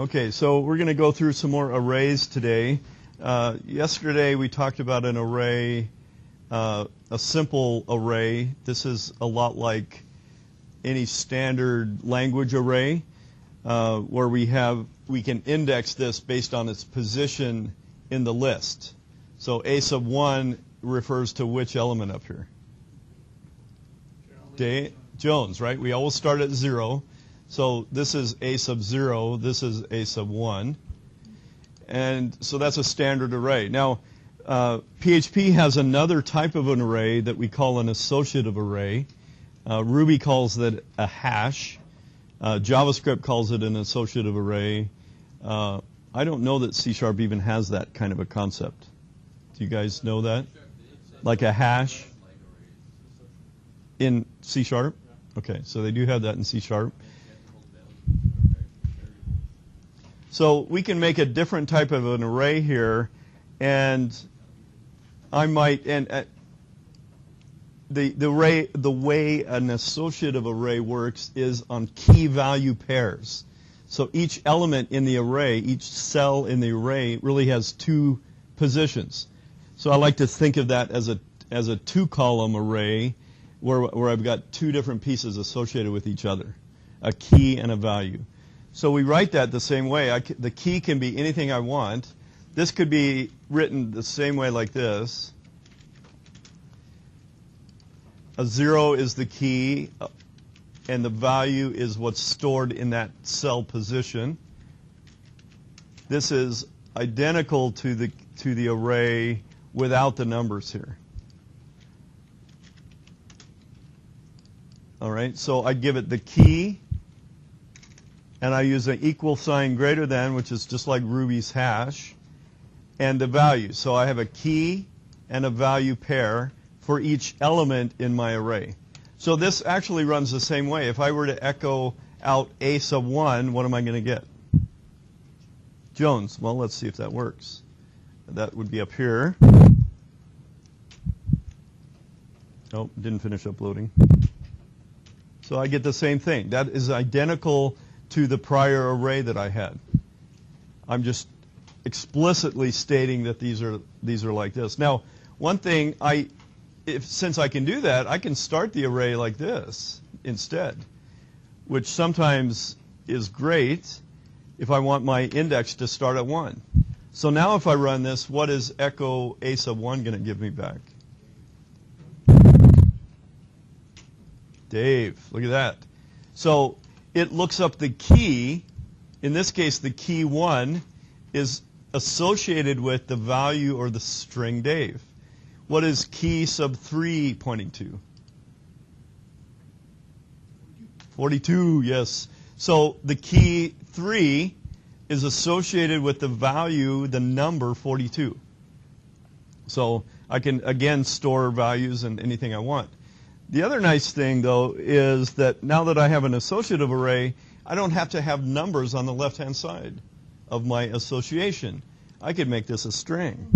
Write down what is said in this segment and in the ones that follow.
Okay, so we're going to go through some more arrays today. Yesterday we talked about an array, a simple array. This is a lot like any standard language array, where we can index this based on its position in the list. So a sub 1 refers to which element up here? Jones, right? We always start at 0. So this is a sub 0, this is a sub 1. And so that's a standard array. Now, PHP has another type of an array that we call an associative array. Ruby calls that a hash. JavaScript calls it an associative array. I don't know that C# even has that kind of a concept. Do you guys know that? Like a hash in C#? Okay, so they do have that in C#. So we can make a different type of an array here, and I might, and the way an associative array works is on key value pairs. So each element in the array, each cell in the array really has two positions. So I like to think of that as a two-column array where I've got two different pieces associated with each other, a key and a value. So we write that the same way. The key can be anything I want. This could be written the same way like this. A 0 is the key, and the value is what's stored in that cell position. This is identical to the array without the numbers here. All right, so I give it the key, and I use an equal sign greater than, which is just like Ruby's hash, and the value. So I have a key and a value pair for each element in my array. So this actually runs the same way. If I were to echo out a sub 1, what am I going to get? Jones. Well, let's see if that works. That would be up here. Oh, didn't finish uploading. So I get the same thing. That is identical to the prior array that I had. I'm just explicitly stating that these are like this. Now, one thing, since I can do that, I can start the array like this instead, which sometimes is great if I want my index to start at 1. So now if I run this, what is echo a sub 1 going to give me back? Dave, look at that. So it looks up the key. In this case, the key 1 is associated with the value or the string Dave. What is key sub 3 pointing to? 42, yes. So the key 3 is associated with the value, the number 42. So I can, again, store values and anything I want. The other nice thing, though, is that now that I have an associative array, I don't have to have numbers on the left-hand side of my association. I could make this a string.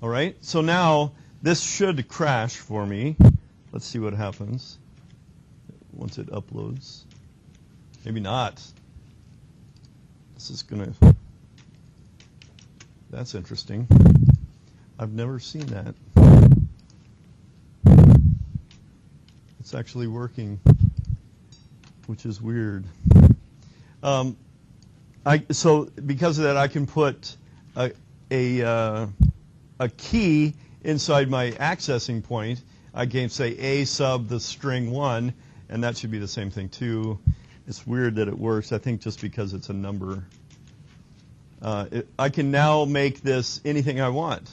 All right? So now this should crash for me. Let's see what happens once it uploads. Maybe not. This is going to... That's interesting. I've never seen that. It's actually working, which is weird. So because of that, I can put a key inside my accessing point. I can say a sub the string 1, and that should be the same thing too. It's weird that it works. I think just because it's a number. I can now make this anything I want.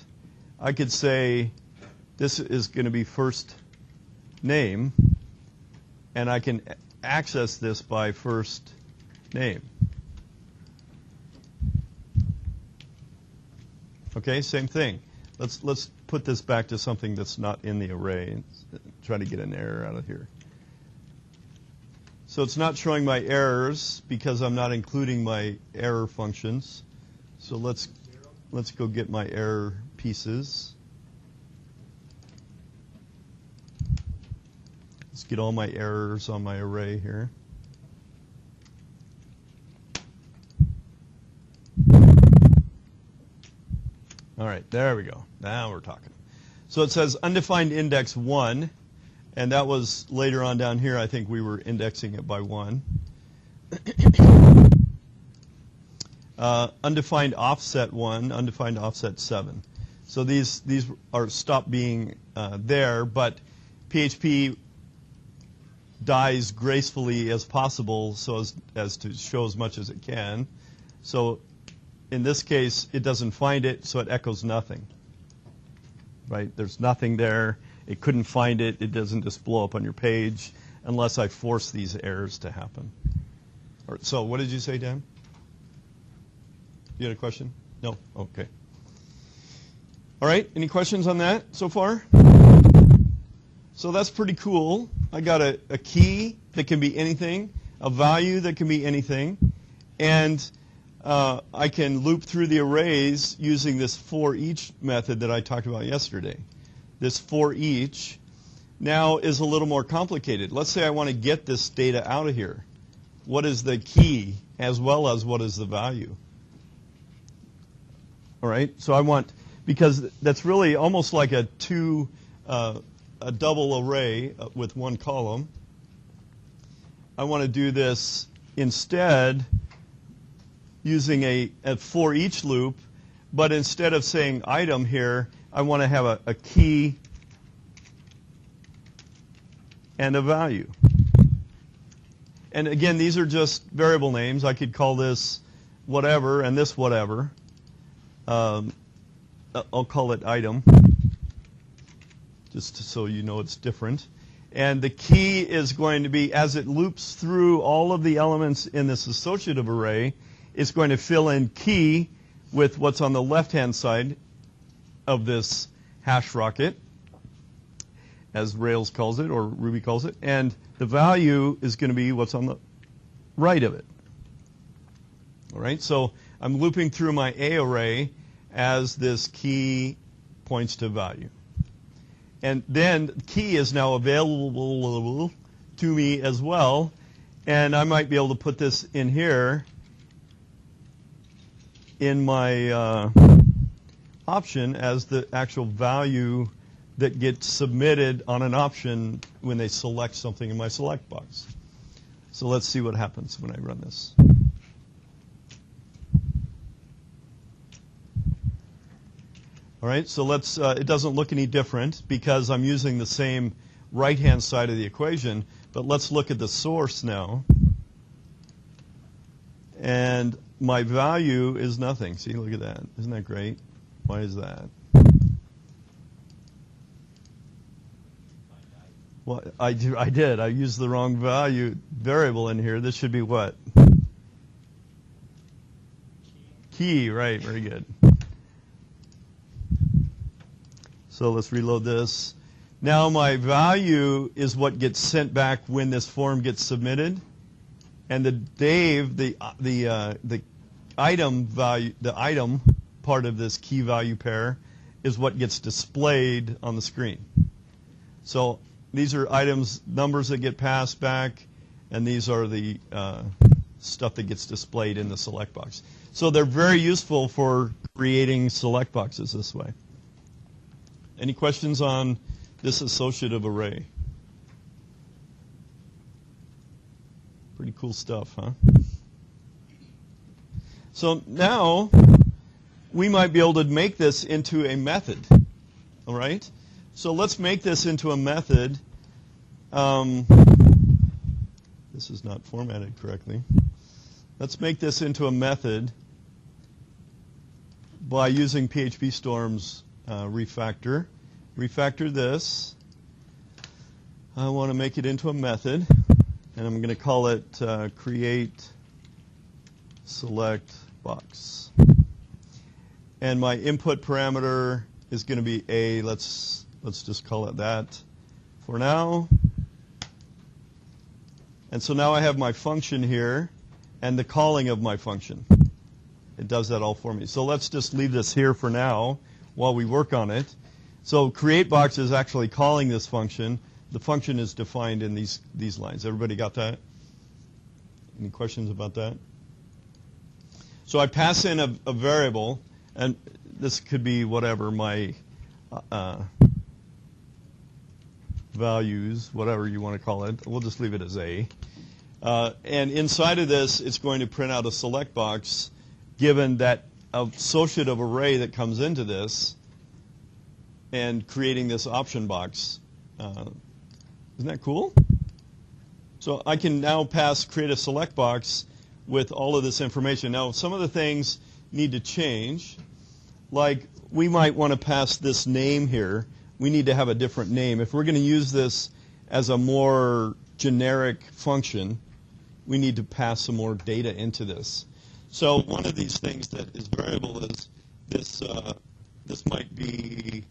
I could say this is going to be first name, and I can access this by first name. Okay, same thing. Let's put this back to something that's not in the array and try to get an error out of here. So it's not showing my errors because I'm not including my error functions. So let's go get my error pieces. Let's get all my errors on my array here. All right, there we go. Now we're talking. So it says undefined index 1, and that was later on down here. I think we were indexing it by 1. Undefined offset 1, undefined offset 7. So these are stopped being there, but PHP dies gracefully as possible so as to show as much as it can. So in this case, it doesn't find it, so it echoes nothing. Right? There's nothing there. It couldn't find it. It doesn't just blow up on your page unless I force these errors to happen. All right, so what did you say, Dan? You had a question? No? Okay. All right, any questions on that so far? So that's pretty cool. I got a key that can be anything, a value that can be anything, and I can loop through the arrays using this for each method that I talked about yesterday. This for each now is a little more complicated. Let's say I want to get this data out of here. What is the key as well as what is the value? All right, so I want, because that's really almost like a double array with one column. I want to do this instead using a for each loop, but instead of saying item here, I want to have a key and a value. And again, these are just variable names. I could call this whatever and this whatever. I'll call it item, just so you know it's different. And the key is going to be, as it loops through all of the elements in this associative array, it's going to fill in key with what's on the left-hand side of this hash rocket, as Rails calls it, or Ruby calls it. And the value is going to be what's on the right of it. All right, so I'm looping through my A array as this key points to value. And then key is now available to me as well. And I might be able to put this in here in my option as the actual value that gets submitted on an option when they select something in my select box. So let's see what happens when I run this. All right, so let's, it doesn't look any different because I'm using the same right-hand side of the equation, but let's look at the source now. And my value is nothing. See, look at that. Isn't that great? Why is that? Well, I did. I used the wrong value variable in here. This should be what? Key, right, very good. So let's reload this. Now my value is what gets sent back when this form gets submitted, and the Dave, the item value, the item part of this key value pair, is what gets displayed on the screen. So these are items, numbers that get passed back, and these are the stuff that gets displayed in the select box. So they're very useful for creating select boxes this way. Any questions on this associative array? Pretty cool stuff, huh? So now we might be able to make this into a method, all right? So let's make this into a method. This is not formatted correctly. Let's make this into a method by using PHP Storm's refactor. Refactor this. I want to make it into a method, and I'm going to call it create select box. And my input parameter is going to be a. Let's just call it that for now. And so now I have my function here and the calling of my function. It does that all for me. So let's just leave this here for now while we work on it. So create box is actually calling this function. the function is defined in these lines. Everybody got that? Any questions about that? So I pass in a variable, and this could be whatever, my values, whatever you want to call it. We'll just leave it as A. And inside of this, it's going to print out a select box given that associative array that comes into this and creating this option box. Isn't that cool? So I can now create a select box with all of this information. Now, some of the things need to change. Like, we might want to pass this name here. We need to have a different name. If we're going to use this as a more generic function, we need to pass some more data into this. So one of these things that is variable is this. This might be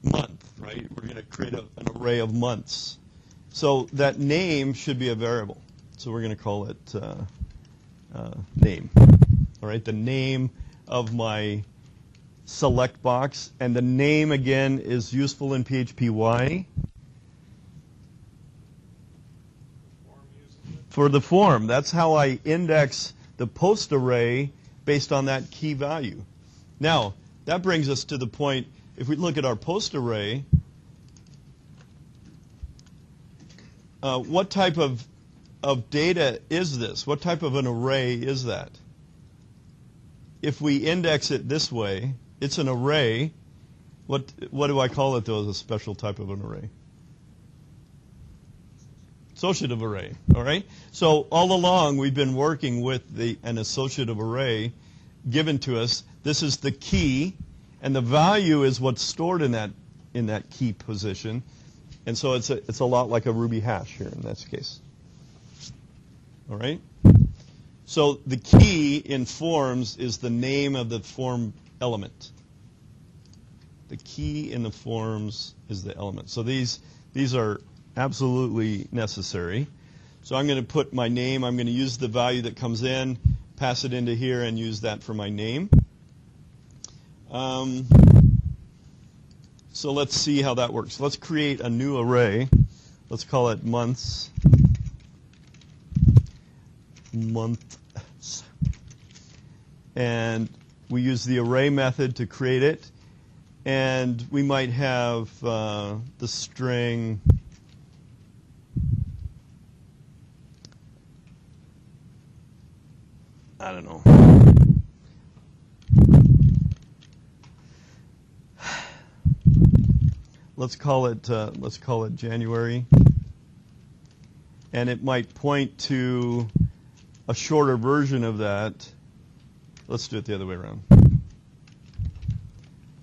month, right? We're going to create an array of months. So that name should be a variable. So we're going to call it name. All right, the name of my select box, and the name again is useful in PHP. Why? For the form. That's how I index the post array based on that key value. Now, that brings us to the point, if we look at our post array, what type of data is this? What type of an array is that? If we index it this way, it's an array. What do I call it, though, as a special type of an array? Associative array, all right? So all along, we've been working with an associative array given to us. This is the key, and the value is what's stored in that key position. And so it's a lot like a Ruby hash here in this case. All right? So the key in forms is the name of the form element. The key in the forms is the element. So these are absolutely necessary. So I'm going to put my name. I'm going to use the value that comes in, pass it into here, and use that for my name. So let's see how that works. Let's create a new array. Let's call it months. Months. And we use the array method to create it. And we might have the string I don't know. Let's call it January, and it might point to a shorter version of that. Let's do it the other way around.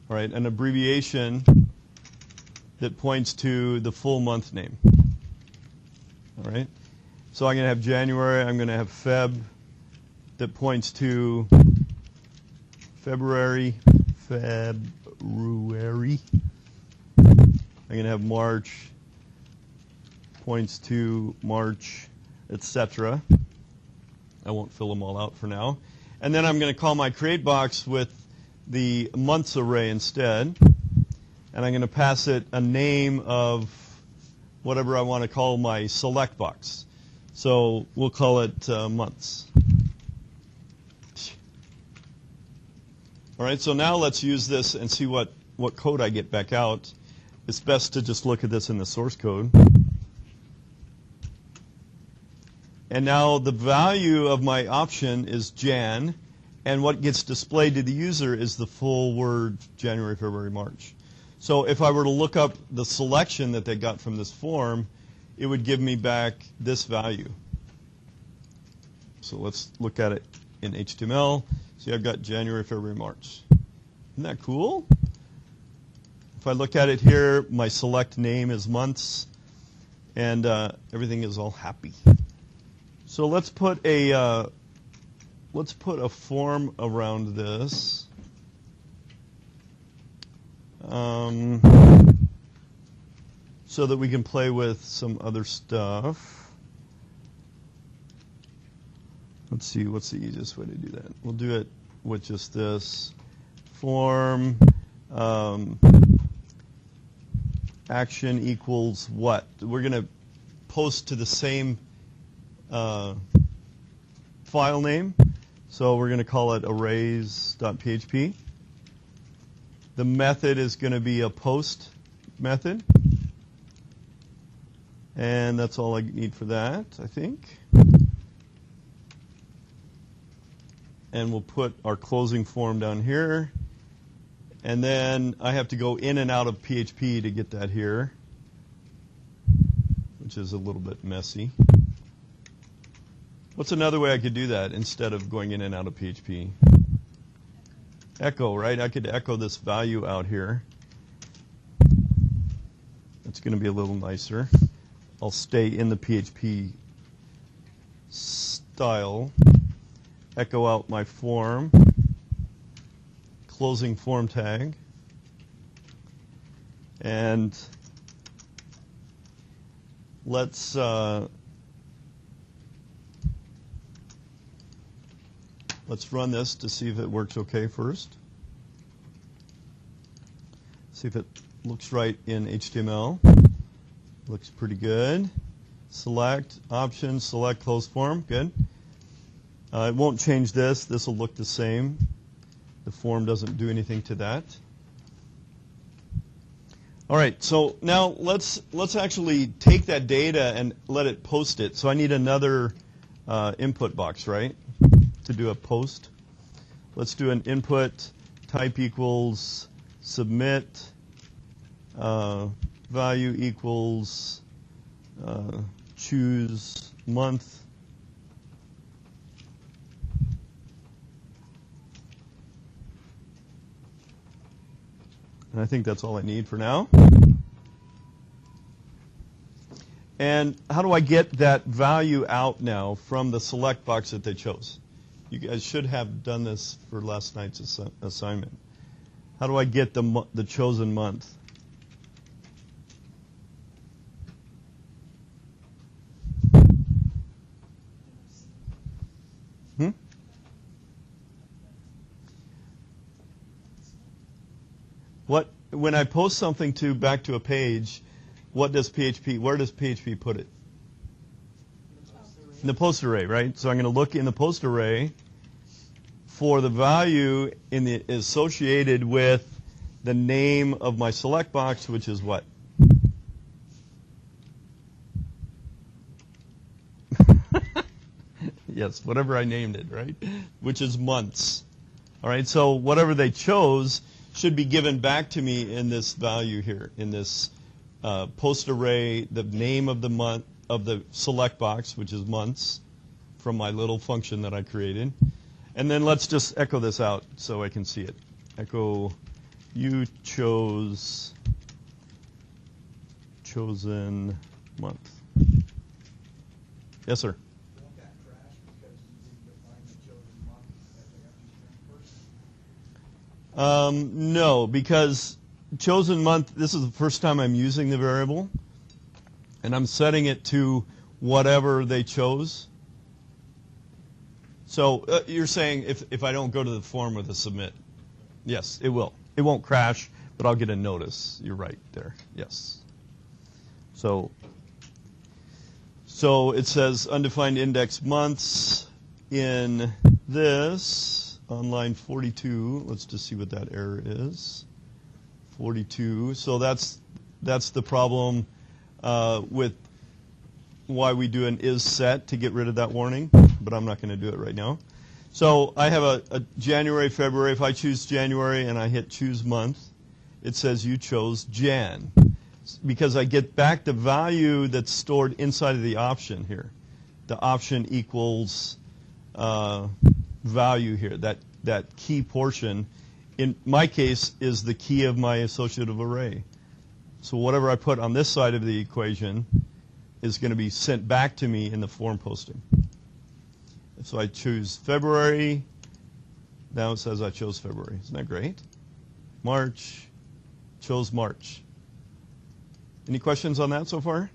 All right, an abbreviation that points to the full month name. All right, so I'm going to have January. I'm going to have Feb that points to February. I'm going to have March, points to March, etc. I won't fill them all out for now. And then I'm going to call my create box with the months array instead. And I'm going to pass it a name of whatever I want to call my select box. So we'll call it months. All right, so now let's use this and see what code I get back out. It's best to just look at this in the source code. And now the value of my option is Jan, and what gets displayed to the user is the full word January, February, March. So if I were to look up the selection that they got from this form, it would give me back this value. So let's look at it in HTML. See, I've got January, February, March. Isn't that cool? If I look at it here, my select name is months, and everything is all happy. So let's put a form around this. So that we can play with some other stuff. Let's see, what's the easiest way to do that? We'll do it with just this form. action equals what? We're going to post to the same file name. So we're going to call it arrays.php. The method is going to be a post method. And that's all I need for that, I think. And we'll put our closing form down here. And then I have to go in and out of PHP to get that here, which is a little bit messy. What's another way I could do that instead of going in and out of PHP? Echo, right? I could echo this value out here. It's going to be a little nicer. I'll stay in the PHP style. Echo out my form. Closing form tag. And let's run this to see if it works okay first. See if it looks right in HTML. Looks pretty good. Select, options, select, close form. Good. It won't change this. This will look the same. The form doesn't do anything to that. All right, so now let's actually take that data and let it post it. So I need another input box, right, to do a post. Let's do an input type equals submit value equals choose month. And I think that's all I need for now. And how do I get that value out now from the select box that they chose? You guys should have done this for last night's assignment. How do I get the chosen month? When I post something back to a page, where does PHP put it? In the post array, right? So I'm going to look in the post array for the value associated with the name of my select box, which is what? Yes, whatever I named it, right? Which is months. All right, so whatever they chose should be given back to me in this value here, in this post array, the name of the month of the select box, which is months, from my little function that I created. And then let's just echo this out so I can see it. Echo, you chose chosen month. Yes, sir. Won't that crash because you didn't define the chosen month as the empty string first? No, because chosen month, this is the first time I'm using the variable, and I'm setting it to whatever they chose. So you're saying if I don't go to the form with a submit, yes, it will. It won't crash, but I'll get a notice. You're right there. Yes. So it says undefined index months in this on line 42. Let's just see what that error is. 42. So that's the problem with why we do an is set to get rid of that warning, but I'm not going to do it right now. So I have a January, February. If I choose January and I hit choose month, it says you chose Jan, because I get back the value that's stored inside of the option here. The option equals value here, that key portion. In my case, is the key of my associative array. So whatever I put on this side of the equation is going to be sent back to me in the form posting. So I choose February. Now it says I chose February. Isn't that great? March. Chose March. Any questions on that so far?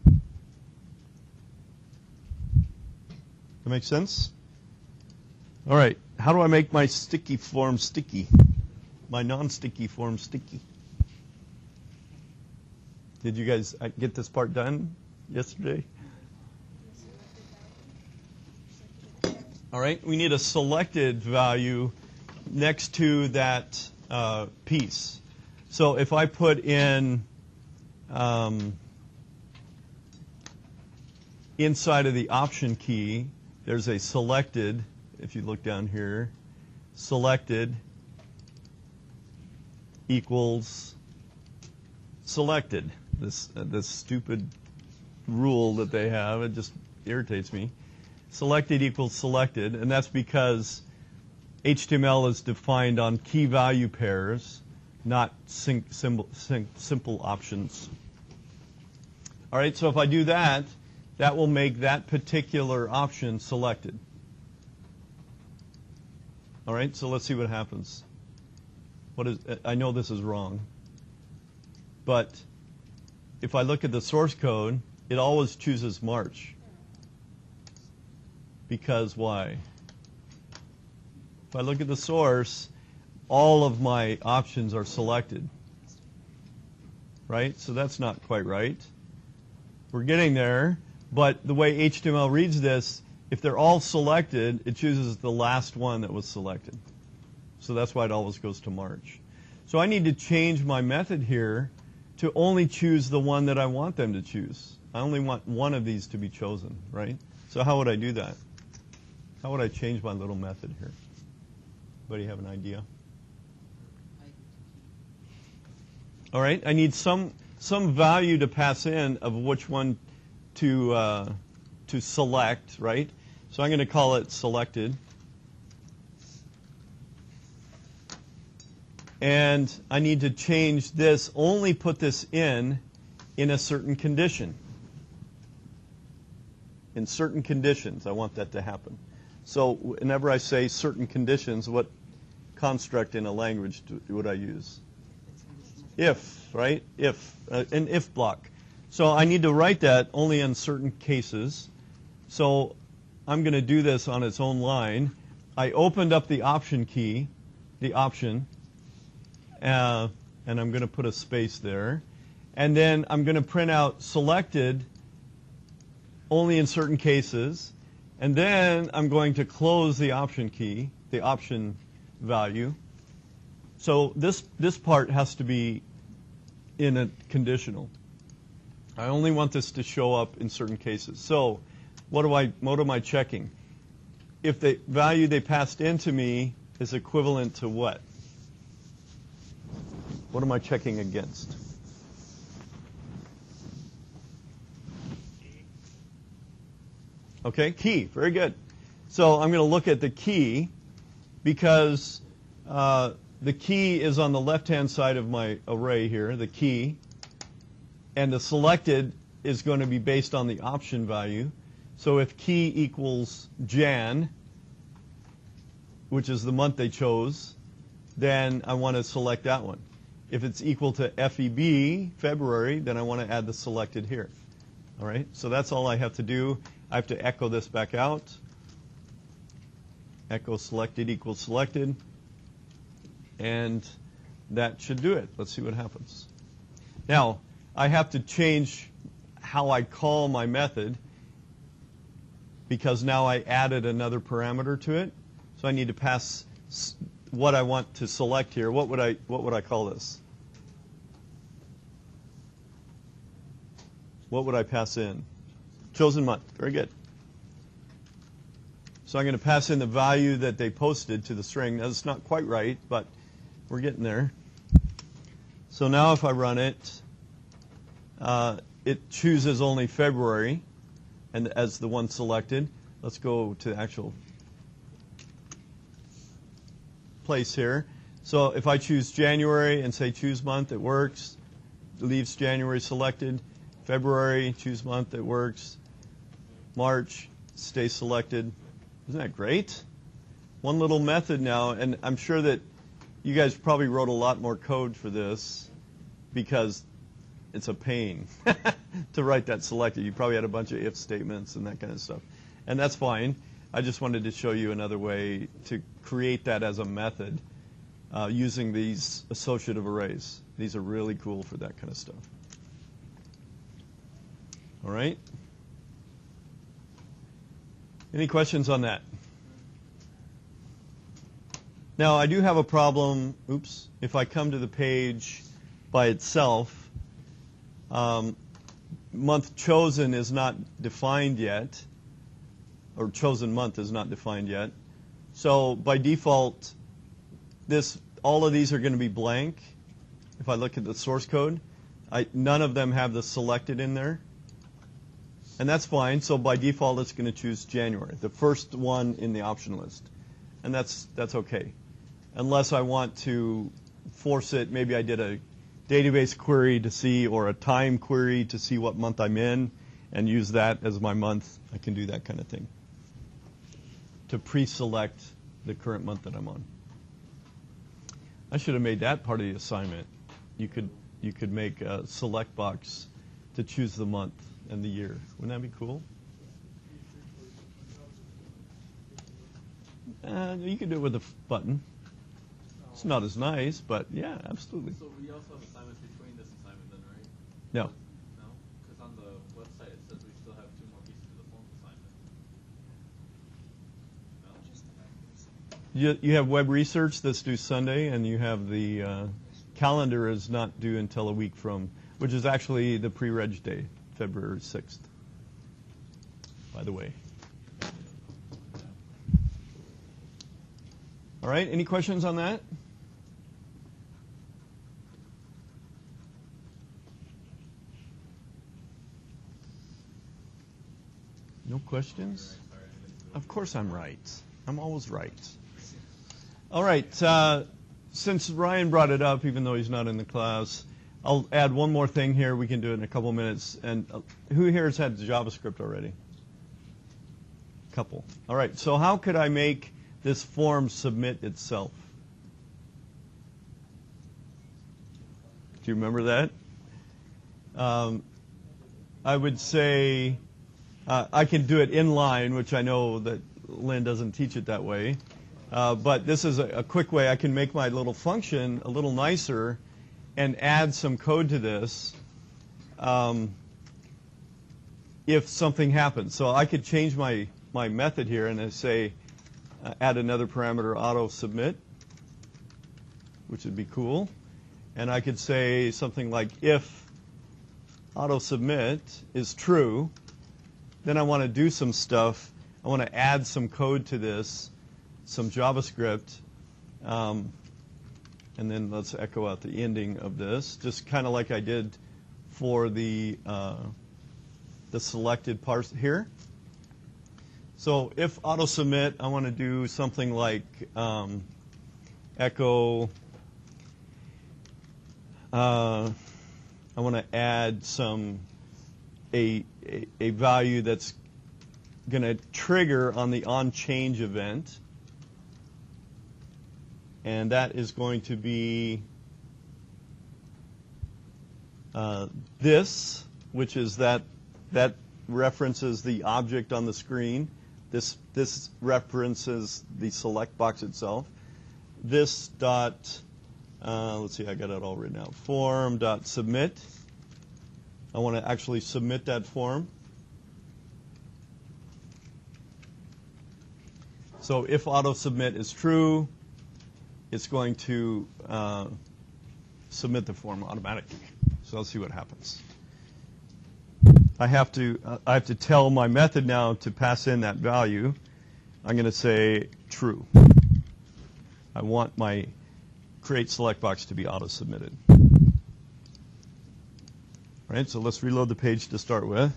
That makes sense? All right. How do I make my sticky form sticky? My non-sticky form sticky? Did you guys get this part done yesterday? All right, we need a selected value next to that piece. So if I put in inside of the option key, there's a selected, if you look down here, selected equals selected. This stupid rule that they have, it just irritates me. Selected equals selected, and that's because HTML is defined on key value pairs, not simple options. All right, so if I do that, that will make that particular option selected. All right, so let's see what happens. I know this is wrong, but if I look at the source code, it always chooses March. Because why? If I look at the source, all of my options are selected. Right? So that's not quite right. We're getting there, but the way HTML reads this, if they're all selected, it chooses the last one that was selected. So that's why it always goes to March. So I need to change my method here to only choose the one that I want them to choose. I only want one of these to be chosen, right? So how would I do that? How would I change my little method here? Anybody have an idea? All right, I need some value to pass in of which one to select, right? So I'm going to call it selected. And I need to change this, only put this in a certain condition. In certain conditions, I want that to happen. So whenever I say certain conditions, what construct in a language would I use? If, right? If, an if block. So I need to write that only in certain cases. So I'm going to do this on its own line. I opened up the option key, the option, and I'm going to put a space there. And then I'm going to print out selected only in certain cases. And then I'm going to close the option key, the option value. So this part has to be in a conditional. I only want this to show up in certain cases. So what am I checking? If the value they passed into me is equivalent to what? What am I checking against? Okay, key. Very good. So I'm going to look at the key because the key is on the left-hand side of my array here, the key. And the selected is going to be based on the option value. So if key equals Jan, which is the month they chose, then I want to select that one. If it's equal to FEB, February, then I want to add the selected here. All right, so that's all I have to do. I have to echo this back out. Echo selected equals selected. And that should do it. Let's see what happens. Now, I have to change how I call my method because now I added another parameter to it. So I need to pass what I want to select here. What would I call this? What would I pass in? Chosen month. Very good. So I'm going to pass in the value that they posted to the string. Now, it's not quite right, but we're getting there. So now if I run it, it chooses only February and as the one selected. Let's go to the actual place here. So if I choose January and say choose month, it works. It leaves January selected. February, choose month, it works. March, stay selected. Isn't that great? One little method now, and I'm sure that you guys probably wrote a lot more code for this because it's a pain to write that selected. You probably had a bunch of if statements and that kind of stuff. And that's fine. I just wanted to show you another way to create that as a method using these associative arrays. These are really cool for that kind of stuff. All right? Any questions on that? Now, I do have a problem, oops, if I come to the page by itself, month chosen is not defined yet, or chosen month is not defined yet. So by default, all of these are going to be blank. If I look at the source code, none of them have the selected in there. And that's fine. So by default, it's going to choose January, the first one in the option list. And that's okay. Unless I want to force it, maybe I did a database query to see, or a time query to see what month I'm in, and use that as my month. I can do that kind of thing to pre-select the current month that I'm on. I should have made that part of the assignment. You could make a select box to choose the month and the year. Wouldn't that be cool? You can do it with a button. It's not as nice, but yeah, absolutely. So we also have assignments between this assignment then, right? No. No? Because on the website it says we still have 2 more pieces of the form assignment. No? You have web research that's due Sunday, and you have the calendar is not due until a week from, which is actually the pre-reg day, February 6th, by the way. All right, any questions on that? No questions? Of course I'm right. I'm always right. All right, since Ryan brought it up, even though he's not in the class, I'll add one more thing here. We can do it in a couple minutes. And who here has had JavaScript already? A couple. All right, so how could I make this form submit itself? Do you remember that? I would say I can do it inline, which I know that Lynn doesn't teach it that way. But this is a quick way I can make my little function a little nicer and add some code to this if something happens. So I could change my method here and say add another parameter, auto submit, which would be cool. And I could say something like if auto submit is true, then I want to do some stuff. I want to add some code to this, some JavaScript, and then let's echo out the ending of this, just kind of like I did for the selected parts here. So if auto submit, I want to do something like echo. I want to add a value that's going to trigger on the onChange event. And that is going to be this, which is that references the object on the screen. This references the select box itself. This dot, let's see, I got it all written out. Form dot submit. I want to actually submit that form. So if auto submit is true, it's going to submit the form automatically. So let's see what happens. I have to tell my method now to pass in that value. I'm going to say true. I want my create select box to be auto submitted. All right, so let's reload the page to start with.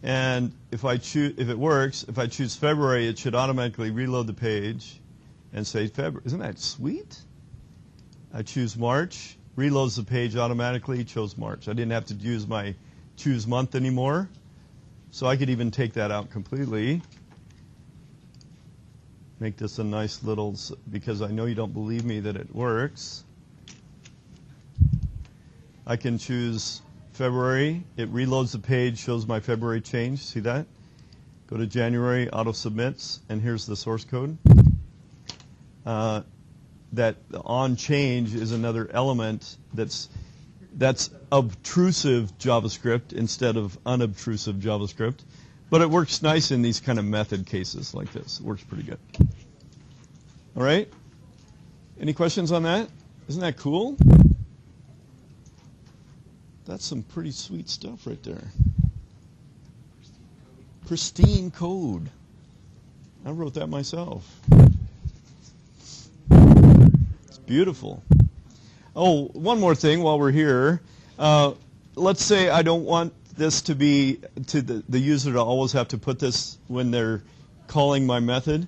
And if it works, if I choose February, it should automatically reload the page and say February. Isn't that sweet? I choose March, reloads the page automatically, chose March. I didn't have to use my choose month anymore. So I could even take that out completely. Make this a nice little, because I know you don't believe me that it works. I can choose February. It reloads the page, shows my February change. See that? Go to January, auto submits, and here's the source code. That on change is another element that's That's obtrusive JavaScript instead of unobtrusive JavaScript. But it works nice in these kind of method cases like this. It works pretty good. All right? Any questions on that? Isn't that cool? That's some pretty sweet stuff right there. Pristine code. I wrote that myself. It's beautiful. Oh, one more thing while we're here. Let's say I don't want this to be to the user to always have to put this when they're calling my method.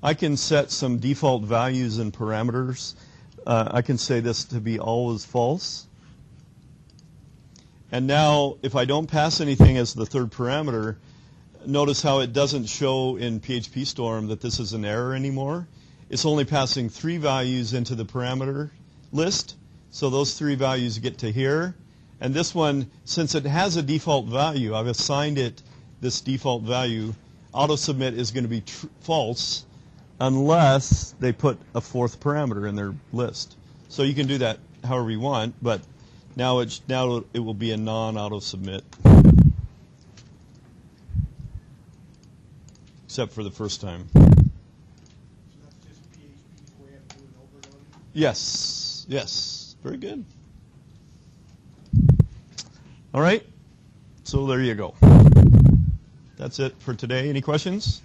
I can set some default values and parameters. I can say this to be always false. And now, if I don't pass anything as the third parameter, notice how it doesn't show in PHP Storm that this is an error anymore. It's only passing 3 values into the parameter list. So those 3 values get to here. And this one, since it has a default value, I've assigned it this default value, auto-submit is going to be false unless they put a 4th parameter in their list. So you can do that however you want, but now it will be a non-auto-submit. Except for the first time. So that's just PHP where you have to do an overloading? Yes, yes, very good. All right, so there you go. That's it for today. Any questions?